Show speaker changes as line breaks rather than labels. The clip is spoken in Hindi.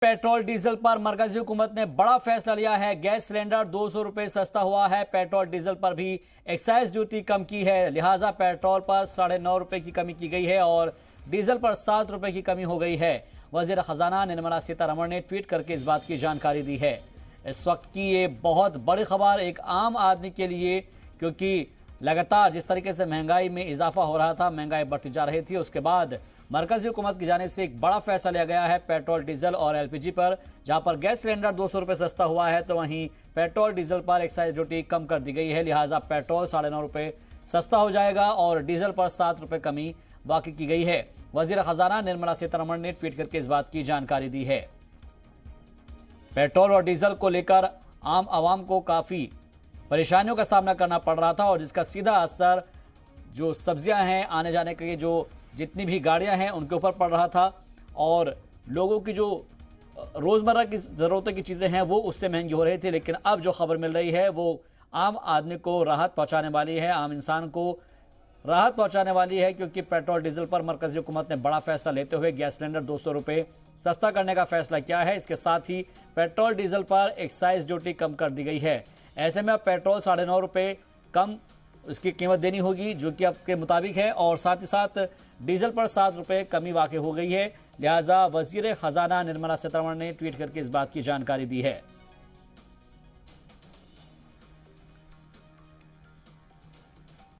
पेट्रोल डीजल पर मरकजी हुकूमत ने बड़ा फैसला लिया है। गैस सिलेंडर 200 रुपए सस्ता हुआ है। पेट्रोल डीजल पर भी एक्साइज ड्यूटी कम की है, लिहाजा पेट्रोल पर 9.5 रुपए की कमी की गई है और डीजल पर 7 रुपए की कमी हो गई है। वजीर खजाना निर्मला सीतारमण ने ट्वीट करके इस बात की जानकारी दी है। इस वक्त की ये बहुत बड़ी खबर एक आम आदमी के लिए, क्योंकि लगातार जिस तरीके से महंगाई में इजाफा हो रहा था, महंगाई बढ़ती जा रही थी, उसके बाद मरकजी हुकूमत की जानिब से एक बड़ा फैसला लिया गया है पेट्रोल डीजल और एलपीजी पर। जहां पर गैस सिलेंडर 200 रुपए सस्ता हुआ है, तो वहीं पेट्रोल डीजल पर एक्साइज ड्यूटी कम कर दी गई है, लिहाजा पेट्रोल 9.5 रुपए सस्ता हो जाएगा और डीजल पर 7 रुपए कमी वाक़ई की गई है। वजीर खजाना निर्मला सीतारमण ने ट्वीट करके इस बात की जानकारी दी है। पेट्रोल और डीजल को लेकर आम आवाम को काफ़ी परेशानियों का सामना करना पड़ रहा था और जिसका सीधा असर जो सब्जियां हैं, आने जाने के जो जितनी भी गाड़ियां हैं उनके ऊपर पड़ रहा था और लोगों की जो रोज़मर्रा की ज़रूरतों की चीज़ें हैं वो उससे महंगी हो रही थी। लेकिन अब जो खबर मिल रही है वो आम आदमी को राहत पहुंचाने वाली है, आम इंसान को राहत पहुंचाने वाली है, क्योंकि पेट्रोल डीजल पर मरकजी हुकूमत ने बड़ा फैसला लेते हुए गैस सिलेंडर 200 रुपये सस्ता करने का फैसला किया है। इसके साथ ही पेट्रोल डीजल पर एक्साइज ड्यूटी कम कर दी गई है। ऐसे में अब पेट्रोल 9.5 रुपये कम इसकी कीमत देनी होगी, जो कि आपके मुताबिक है, और साथ ही साथ डीजल पर 7 रुपये कमी वाक़ई हो गई है। लिहाजा वज़ीर ख़जाना निर्मला सीतारमण ने ट्वीट करके इस बात की जानकारी दी है।